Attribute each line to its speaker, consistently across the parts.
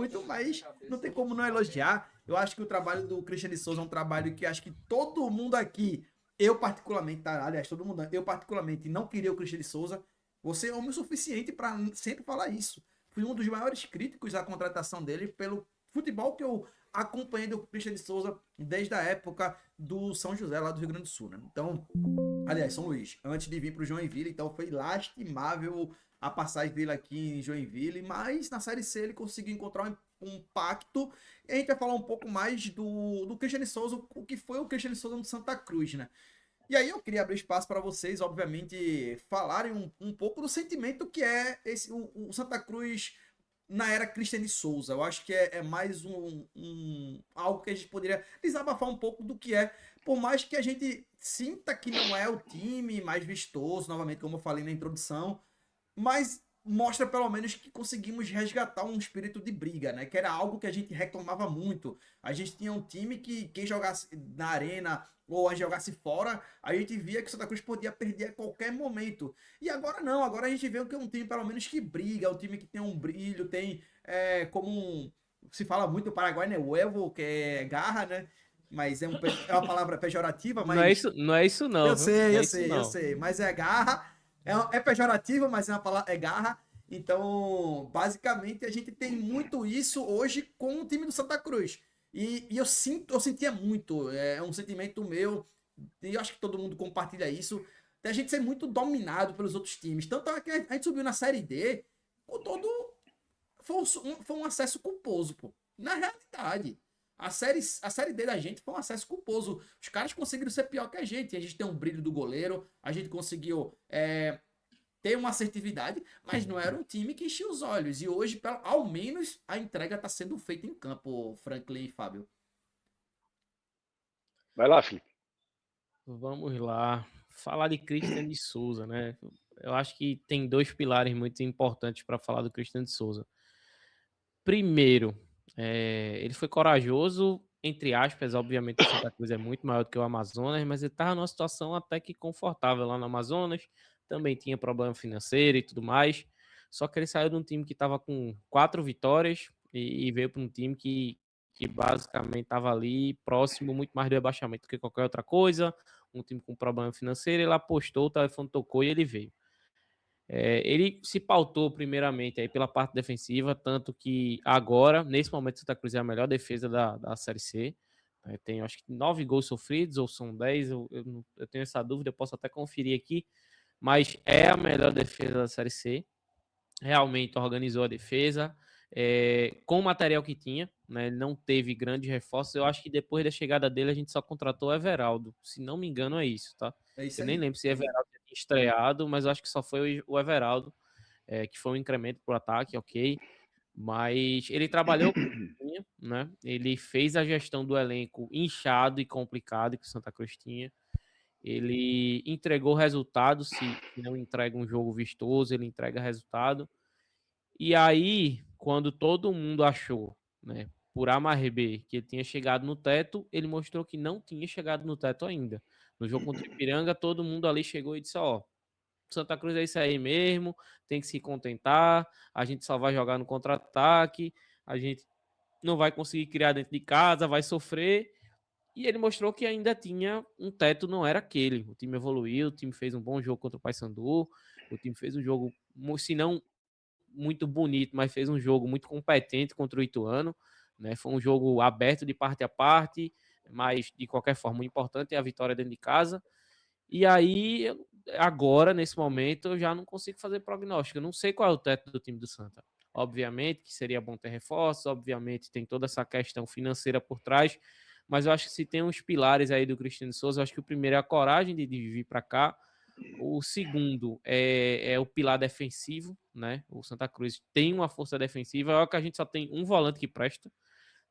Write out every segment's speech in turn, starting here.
Speaker 1: muito, mas não tem como não elogiar. Eu acho que o trabalho do Christian de Souza é um trabalho que acho que todo mundo aqui, eu particularmente, tá? Aliás, todo mundo, eu particularmente não queria o Christian de Souza. Você é homem o suficiente para sempre falar isso. Fui um dos maiores críticos à contratação dele pelo futebol que eu acompanhei do Christian de Souza desde a época do São José, lá do Rio Grande do Sul, né? Então, aliás, São Luís, antes de vir para o Joinville, então foi lastimável a passagem dele aqui em Joinville, mas na Série C ele conseguiu encontrar um pacto. E a gente vai falar um pouco mais do Cristiano Souza, o que foi o Cristiano Souza no Santa Cruz, né? E aí eu queria abrir espaço para vocês, obviamente, falarem um pouco do sentimento que é o Santa Cruz na era Cristiano Souza. Eu acho que é mais algo que a gente poderia desabafar um pouco do que é, por mais que a gente sinta que não é o time mais vistoso, novamente, como eu falei na introdução, mas mostra pelo menos que conseguimos resgatar um espírito de briga, né? Que era algo que a gente reclamava muito. A gente tinha um time que quem jogasse na arena ou a jogasse fora, a gente via que o Santa Cruz podia perder a qualquer momento. E agora não, agora a gente vê que é um time pelo menos que briga, um time que tem um brilho, tem se fala muito no Paraguai, né? Huevo, que é garra, né? Mas é uma palavra pejorativa, mas
Speaker 2: Não é isso não,
Speaker 1: eu
Speaker 2: viu?
Speaker 1: sei,
Speaker 2: Não
Speaker 1: eu
Speaker 2: é isso
Speaker 1: sei, eu
Speaker 2: não.
Speaker 1: sei. Mas é garra. É pejorativo, mas é uma palavra, é garra. Então, basicamente, a gente tem muito isso hoje com o time do Santa Cruz. E eu sentia muito. É um sentimento meu. E eu acho que todo mundo compartilha isso. Da gente ser muito dominado pelos outros times. Tanto é que a gente subiu na Série D com todo. Foi um acesso culposo, pô. Na realidade. A série D da gente foi um acesso culposo. Os caras conseguiram ser pior que a gente. A gente tem um brilho do goleiro, a gente conseguiu ter uma assertividade, mas não era um time que enchia os olhos. E hoje, ao menos, a entrega está sendo feita em campo, Franklin e Fábio.
Speaker 3: Vai lá, Felipe.
Speaker 2: Vamos lá. Falar de Christian de Souza, né? Eu acho que tem dois pilares muito importantes para falar do Christian de Souza. Primeiro, ele foi corajoso, entre aspas, obviamente o Santa Cruz é muito maior do que o Amazonas, mas ele estava numa situação até que confortável lá no Amazonas, também tinha problema financeiro e tudo mais, só que ele saiu de um time que estava com 4 vitórias e veio para um time que basicamente estava ali próximo muito mais do rebaixamento do que qualquer outra coisa, um time com problema financeiro, ele apostou, o telefone tocou e ele veio. Ele se pautou primeiramente aí pela parte defensiva, tanto que agora, nesse momento, Santa Cruz é a melhor defesa da Série C. Tem, acho que 9 gols sofridos, ou são 10, eu tenho essa dúvida, eu posso até conferir aqui, mas é a melhor defesa da Série C. Realmente organizou a defesa, com o material que tinha, né? Ele não teve grandes reforços. Eu acho que depois da chegada dele a gente só contratou o Everaldo, se não me engano é isso, tá?
Speaker 1: É isso
Speaker 2: Eu nem
Speaker 1: aí.
Speaker 2: lembro se Everaldo já tinha estreado, mas eu acho que só foi o Everaldo, que foi um incremento pro ataque, ok. Mas ele trabalhou com o que tinha, né? Ele fez a gestão do elenco inchado e complicado que o Santa Cruz tinha. Ele entregou resultado, se não entrega um jogo vistoso, ele entrega resultado. E aí, quando todo mundo achou, né, por A mais B, que ele tinha chegado no teto, ele mostrou que não tinha chegado no teto ainda. No jogo contra o Ipiranga, todo mundo ali chegou e disse: ó, Santa Cruz é isso aí mesmo, tem que se contentar, a gente só vai jogar no contra-ataque, a gente não vai conseguir criar dentro de casa, vai sofrer. E ele mostrou que ainda tinha um teto, não era aquele. O time evoluiu, o time fez um bom jogo contra o Paysandu, o time fez um jogo, se não muito bonito, mas fez um jogo muito competente contra o Ituano, né? Foi um jogo aberto de parte a parte, mas de qualquer forma o importante é a vitória dentro de casa. E aí, agora, nesse momento, eu já não consigo fazer prognóstico. Eu não sei qual é o teto do time do Santa. Obviamente que seria bom ter reforços, obviamente tem toda essa questão financeira por trás, mas eu acho que se tem uns pilares aí do Cristiano Souza, eu acho que o primeiro é a coragem de vir para cá, o segundo é o pilar defensivo, né? O Santa Cruz tem uma força defensiva, é que a gente só tem um volante que presta.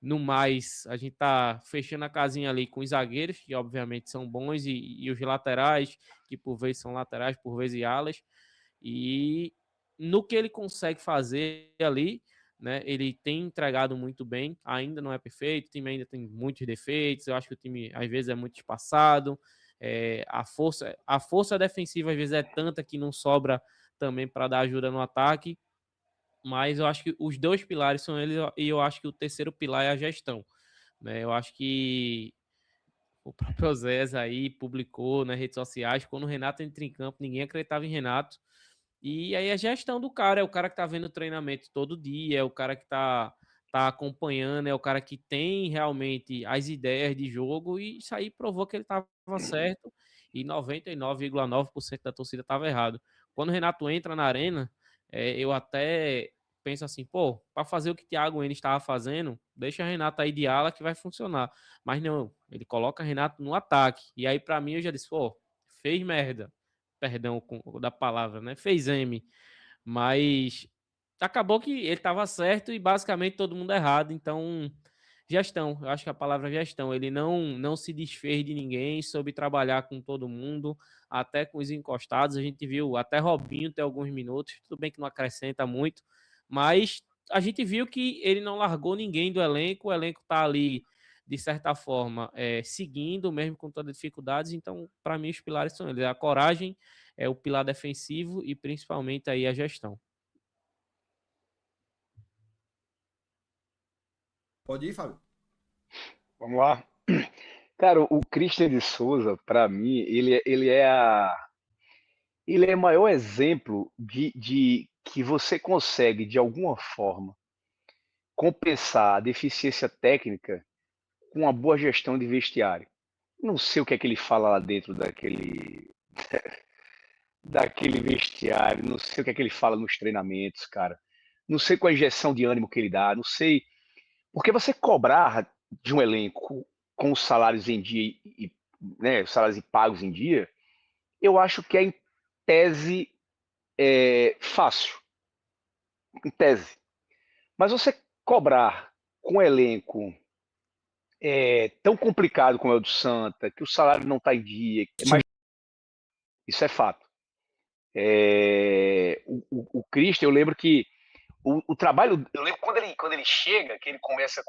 Speaker 2: No mais, a gente tá fechando a casinha ali com os zagueiros, que obviamente são bons, e os laterais, que por vezes são laterais, por vezes alas. E no que ele consegue fazer ali, né? Ele tem entregado muito bem, ainda não é perfeito, o time ainda tem muitos defeitos, eu acho que o time às vezes é muito espaçado, a força defensiva às vezes é tanta que não sobra também para dar ajuda no ataque, mas eu acho que os dois pilares são eles, e eu acho que o terceiro pilar é a gestão, né? Eu acho que o próprio Oséias aí publicou nas redes sociais, quando o Renato entra em campo, ninguém acreditava em Renato. E aí a gestão do cara, é o cara que tá vendo o treinamento todo dia, é o cara que tá acompanhando, é o cara que tem realmente as ideias de jogo, e isso aí provou que ele tava certo e 99,9% da torcida tava errado. Quando o Renato entra na arena, eu até penso assim, pô, para fazer o que Thiago Enes estava fazendo, deixa o Renato aí de ala que vai funcionar. Mas não, ele coloca o Renato no ataque. E aí para mim eu já disse, pô, fez merda, perdão da palavra, né? Fez M, mas acabou que ele estava certo e basicamente todo mundo errado. Então, gestão, eu acho que a palavra é gestão. Ele não se desfez de ninguém, soube trabalhar com todo mundo, até com os encostados. A gente viu até Robinho ter alguns minutos, tudo bem que não acrescenta muito, mas a gente viu que ele não largou ninguém do elenco. O elenco está ali de certa forma, seguindo, mesmo com todas as dificuldades. Então, para mim, os pilares são eles: a coragem, o pilar defensivo e principalmente aí a gestão.
Speaker 1: Pode ir, Fábio.
Speaker 3: Vamos lá. Cara, o Christian de Souza, para mim, ele é o maior exemplo de que você consegue, de alguma forma, compensar a deficiência técnica com uma boa gestão de vestiário. Não sei o que é que ele fala lá dentro daquele vestiário, não sei o que é que ele fala nos treinamentos, cara. Não sei qual a injeção de ânimo que ele dá, não sei. Porque você cobrar de um elenco com os salários em dia né, os salários pagos em dia, eu acho que é em tese fácil, em tese. Mas você cobrar com um elenco tão complicado como é o do Santa, que o salário não está em dia, mas isso é fato. O Christian, eu lembro que o trabalho, eu lembro quando ele chega, que ele começa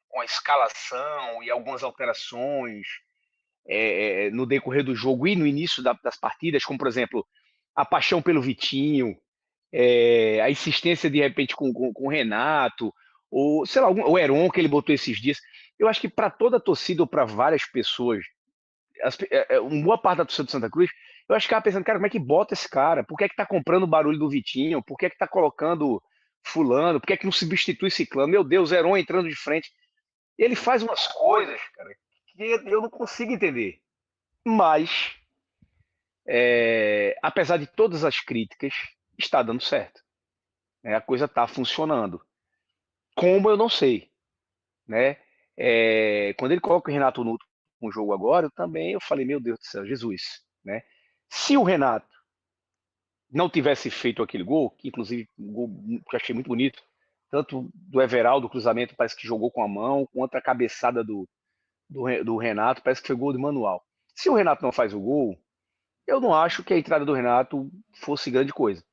Speaker 3: com a escalação e algumas alterações no decorrer do jogo e no início das partidas, como por exemplo a paixão pelo Vitinho, a insistência de repente com o Renato, ou sei lá, o Heron que ele botou esses dias. Eu acho que para toda a torcida ou para várias pessoas, uma boa parte da torcida do Santa Cruz, eu acho que ela pensando, cara, como é que bota esse cara? Por que é que tá comprando o barulho do Vitinho? Por que é que tá colocando fulano? Por que é que não substitui Ciclano? Meu Deus, Heron entrando de frente. Ele faz umas coisas, cara, que eu não consigo entender. Mas, apesar de todas as críticas, está dando certo. Né? A coisa está funcionando. Como eu não sei. Né? Quando ele coloca o Renato no último jogo agora, eu falei, meu Deus do céu, Jesus. Né? Se o Renato não tivesse feito aquele gol, que inclusive um gol que eu achei muito bonito, tanto do Everaldo, do cruzamento, parece que jogou com a mão, quanto a cabeçada do Renato, parece que foi gol de manual. Se o Renato não faz o gol, eu não acho que a entrada do Renato fosse grande coisa.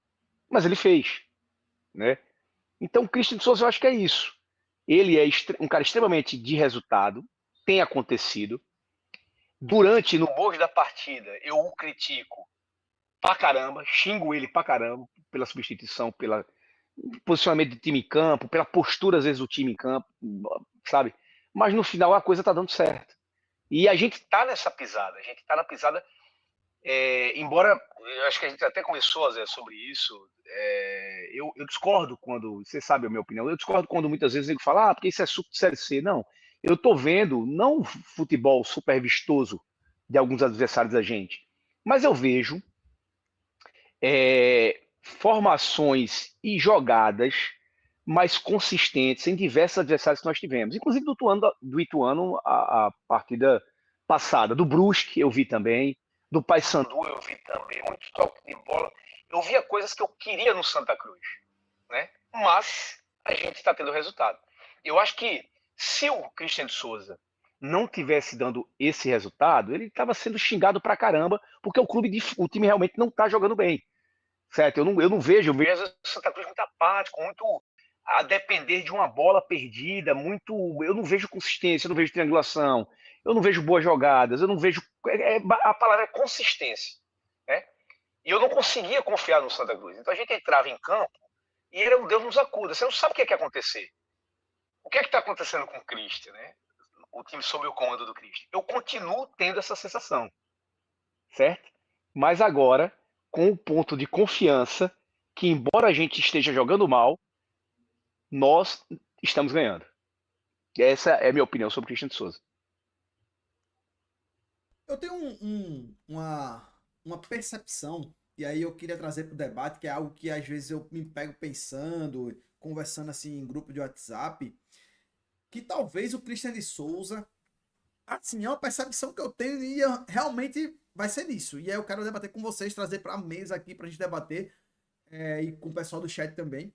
Speaker 3: Mas ele fez. Né? Então, o Christian de Souza, eu acho que é isso. Ele é um cara extremamente de resultado, tem acontecido. No bojo da partida, eu o critico pra caramba, xingo ele pra caramba, pela substituição, pelo posicionamento do time em campo, pela postura, às vezes, do time em campo, sabe? Mas no final a coisa tá dando certo. E a gente tá nessa pisada, a gente tá na pisada. Embora, eu acho que a gente até começou a dizer sobre isso, eu discordo quando, você sabe a minha opinião, eu discordo quando muitas vezes ele fala, porque isso é suco de Série C. Não, eu estou vendo, não futebol super vistoso de alguns adversários da gente, mas eu vejo formações e jogadas mais consistentes em diversos adversários que nós tivemos, inclusive do Ituano a partida passada, do Brusque eu vi também, do Paysandu eu vi também, muito toque de bola. Eu via coisas que eu queria no Santa Cruz, né? Mas a gente está tendo resultado. Eu acho que se o Christian de Souza não tivesse dando esse resultado, ele estava sendo xingado pra caramba, porque o time realmente não está jogando bem. Certo? Eu não vejo, às vezes o Santa Cruz muito apático, muito a depender de uma bola perdida, muito. Eu não vejo consistência, eu não vejo triangulação, eu não vejo boas jogadas, eu não vejo. A palavra é consistência. Né? E eu não conseguia confiar no Santa Cruz. Então a gente entrava em campo E ele é um Deus nos acuda. Você não sabe o que é que vai acontecer. O que é que está acontecendo com o Christian, né? O time sob o comando do Christian. Eu continuo tendo essa sensação, certo? Mas agora, com o ponto de confiança que, embora a gente esteja jogando mal, nós estamos ganhando. E essa é a minha opinião sobre o Christian de Souza.
Speaker 1: Eu tenho uma percepção, e aí eu queria trazer para o debate, que é algo que às vezes eu me pego pensando, conversando assim em grupo de WhatsApp, que talvez o Christian de Souza, assim, é uma percepção que eu tenho e realmente vai ser nisso. E aí eu quero debater com vocês, trazer para a mesa aqui para a gente debater, e com o pessoal do chat também.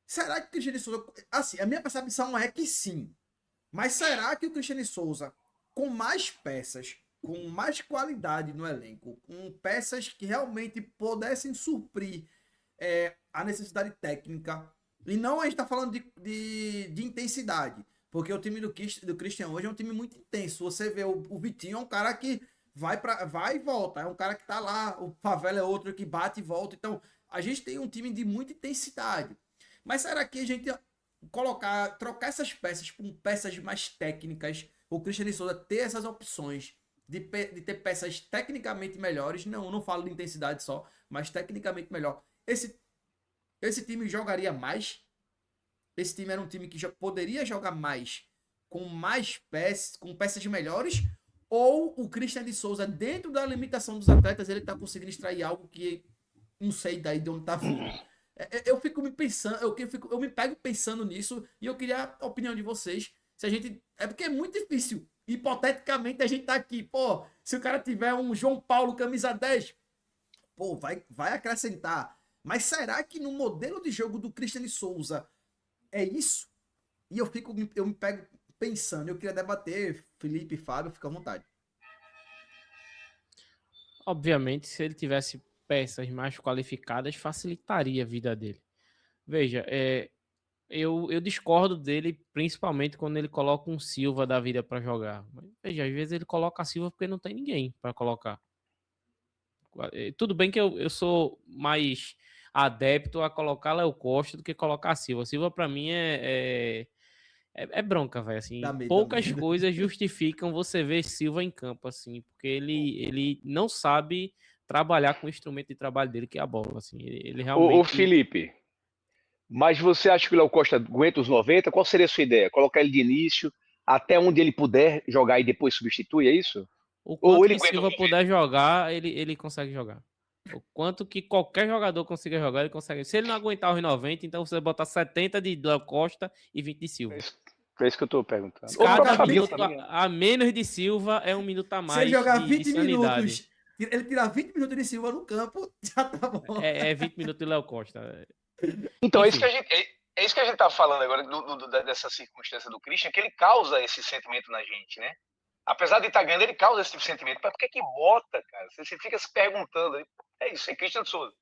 Speaker 1: Será que o Christian de Souza, assim, a minha percepção é que sim, mas será que o Christian de Souza, com mais peças, com mais qualidade no elenco, com peças que realmente pudessem suprir a necessidade técnica, e não a gente está falando de intensidade, porque o time do Christian hoje é um time muito intenso. Você vê o Vitinho é um cara que vai e volta, é um cara que tá lá, o Favela é outro que bate e volta. Então, a gente tem um time de muita intensidade. Mas será que a gente trocar essas peças por peças mais técnicas, o Christian Souza ter essas opções de ter peças tecnicamente melhores, não falo de intensidade só, mas tecnicamente melhor. Esse time jogaria mais? Esse time era um time que já poderia jogar mais com mais peças, com peças melhores? Ou o Christian de Souza, dentro da limitação dos atletas, ele tá conseguindo extrair algo que não sei daí de onde tá vindo? Eu fico me pensando, eu me pego pensando nisso e eu queria a opinião de vocês. Se a gente. É porque é muito difícil. Hipoteticamente, a gente tá aqui, pô. Se o cara tiver um João Paulo camisa 10, pô, vai acrescentar. Mas será que no modelo de jogo do Christian de Souza é isso? E eu me pego pensando. Eu queria debater, Felipe e Fábio, fica à vontade.
Speaker 2: Obviamente, se ele tivesse peças mais qualificadas, facilitaria a vida dele. Veja, eu discordo dele, principalmente quando ele coloca um Silva da vida para jogar. Mas, veja, às vezes ele coloca a Silva porque não tem ninguém para colocar. Tudo bem que eu sou mais adepto a colocar Léo Costa do que colocar a Silva. Silva, para mim, é bronca, velho. Assim, poucas coisas justificam você ver Silva em campo, assim, porque ele não sabe trabalhar com o instrumento de trabalho dele, que é a bola. Assim, ele realmente.
Speaker 3: Ô Felipe, mas você acha que o Léo Costa aguenta os 90? Qual seria a sua ideia? Colocar ele de início até onde ele puder jogar e depois substitui, é isso?
Speaker 2: O quanto que Silva puder jogar, ele consegue jogar. O quanto que qualquer jogador consiga jogar, ele consegue. Se ele não aguentar os 90, então você bota 70 de Léo Costa e 20 de Silva.
Speaker 3: É isso que eu tô perguntando.
Speaker 2: Cada minuto a menos de Silva é um minuto a mais.
Speaker 1: Se ele jogar 20 minutos, ele tirar 20 minutos de Silva no campo, já tá bom.
Speaker 2: É 20 minutos de Léo Costa.
Speaker 3: Então, é isso que a gente tá falando agora, dessa circunstância do Christian, que ele causa esse sentimento na gente, né? Apesar de estar ganhando, ele causa esse tipo de sentimento. Mas por que bota, cara? Você fica se perguntando. É isso, é Christian Souza.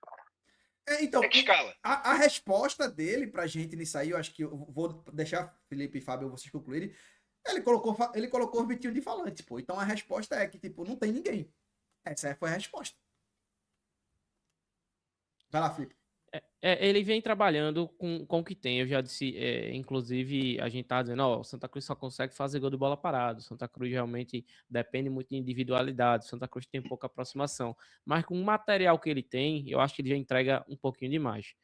Speaker 1: Então,
Speaker 3: é que escala.
Speaker 1: A resposta dele pra gente nisso aí, eu acho que eu vou deixar Felipe e Fábio vocês concluírem. Ele colocou o Vitinho de falante, pô. Então a resposta é que, tipo, não tem ninguém. Essa foi a resposta. Vai lá, Felipe.
Speaker 2: Ele vem trabalhando com o que tem. Eu já disse, inclusive, a gente tá dizendo, ó, Santa Cruz só consegue fazer gol de bola parada. Santa Cruz realmente depende muito de individualidade. Santa Cruz tem pouca aproximação. Mas com o material que ele tem, eu acho que ele já entrega um pouquinho demais.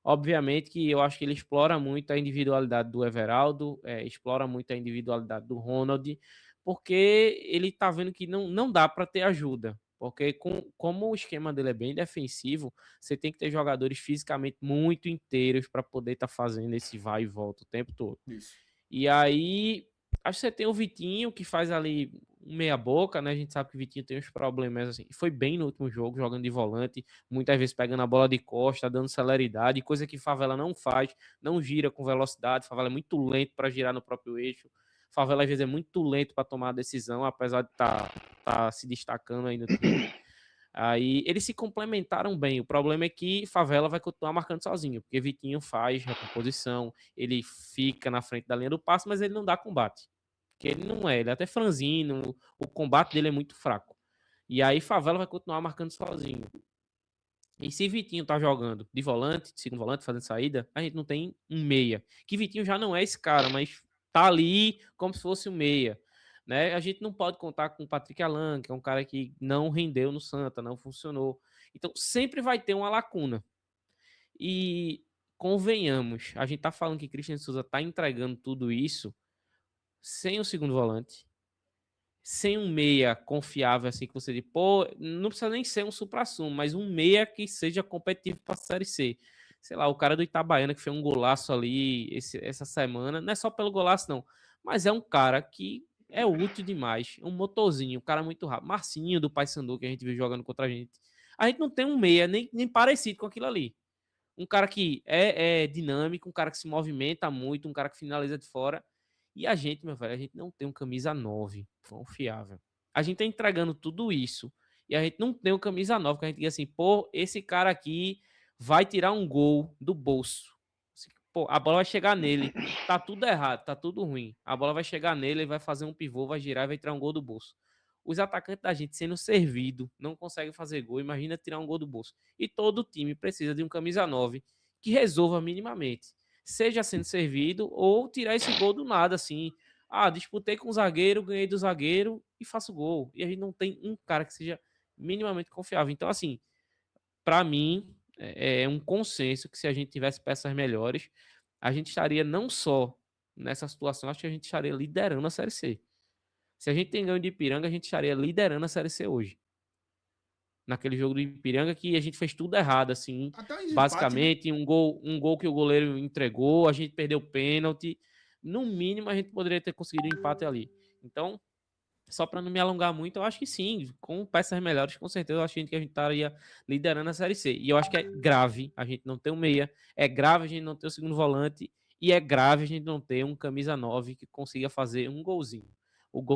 Speaker 2: Obviamente que eu acho que ele explora muito a individualidade do Everaldo, explora muito a individualidade do Ronald, porque ele tá vendo que não dá para ter ajuda. Porque como o esquema dele é bem defensivo, você tem que ter jogadores fisicamente muito inteiros para poder estar fazendo esse vai e volta o tempo todo.
Speaker 1: Isso.
Speaker 2: E aí, acho que você tem o Vitinho, que faz ali meia boca, né? A gente sabe que o Vitinho tem uns problemas, assim. Foi bem no último jogo, jogando de volante, muitas vezes pegando a bola de costa, dando celeridade, coisa que Favela não faz, não gira com velocidade. Favela é muito lento para girar no próprio eixo. Favela às vezes é muito lento para tomar a decisão, apesar de tá se destacando aí no time. Aí eles se complementaram bem. O problema é que Favela vai continuar marcando sozinho, porque Vitinho faz recomposição, ele fica na frente da linha do passe, mas ele não dá combate. Porque ele não ele é até franzino, o combate dele é muito fraco. E aí Favela vai continuar marcando sozinho. E se Vitinho tá jogando de volante, de segundo volante, fazendo saída, a gente não tem um meia. Que Vitinho já não é esse cara, mas tá ali como se fosse um meia. Né? A gente não pode contar com o Patrick Alan, que é um cara que não rendeu no Santa, não funcionou. Então sempre vai ter uma lacuna. E convenhamos, a gente tá falando que Christian Souza tá entregando tudo isso sem o segundo volante, sem um meia confiável, assim, que você diz, pô, não precisa nem ser um supra-sumo, mas um meia que seja competitivo para a Série C. Sei lá, o cara do Itabaiana que fez um golaço ali essa semana, não é só pelo golaço, não, mas é um cara que é útil demais, um motorzinho, um cara muito rápido. Marcinho do Paysandu, que a gente viu jogando contra a gente. A gente não tem um meia nem parecido com aquilo ali. Um cara que é dinâmico, um cara que se movimenta muito, um cara que finaliza de fora. E a gente, meu velho, a gente não tem um camisa 9 confiável. A gente tá entregando tudo isso. E a gente não tem um camisa 9, que a gente diz assim, pô, esse cara aqui vai tirar um gol do bolso. Pô, a bola vai chegar nele. Tá tudo errado, tá tudo ruim. A bola vai chegar nele, ele vai fazer um pivô, vai girar e vai tirar um gol do bolso. Os atacantes da gente sendo servido, não conseguem fazer gol. Imagina tirar um gol do bolso. E todo time precisa de um camisa 9 que resolva minimamente. Seja sendo servido ou tirar esse gol do nada, assim. Ah, disputei com o zagueiro, ganhei do zagueiro e faço gol. E a gente não tem um cara que seja minimamente confiável. Então, assim, para mim, é um consenso que se a gente tivesse peças melhores, a gente estaria não só nessa situação, acho que a gente estaria liderando a Série C. Se a gente tem ganho de Ipiranga, a gente estaria liderando a Série C hoje. Naquele jogo do Ipiranga que a gente fez tudo errado, assim,
Speaker 1: Até um empate, né?
Speaker 2: basicamente, um gol que o goleiro entregou, a gente perdeu o pênalti. No mínimo, a gente poderia ter conseguido um empate ali. Então, só para não me alongar muito, eu acho que sim, com peças melhores, com certeza, eu acho que a gente estaria liderando a Série C. E eu acho que é grave a gente não ter um meia, é grave a gente não ter o segundo volante, e é grave a gente não ter um camisa 9 que consiga fazer um golzinho. O gol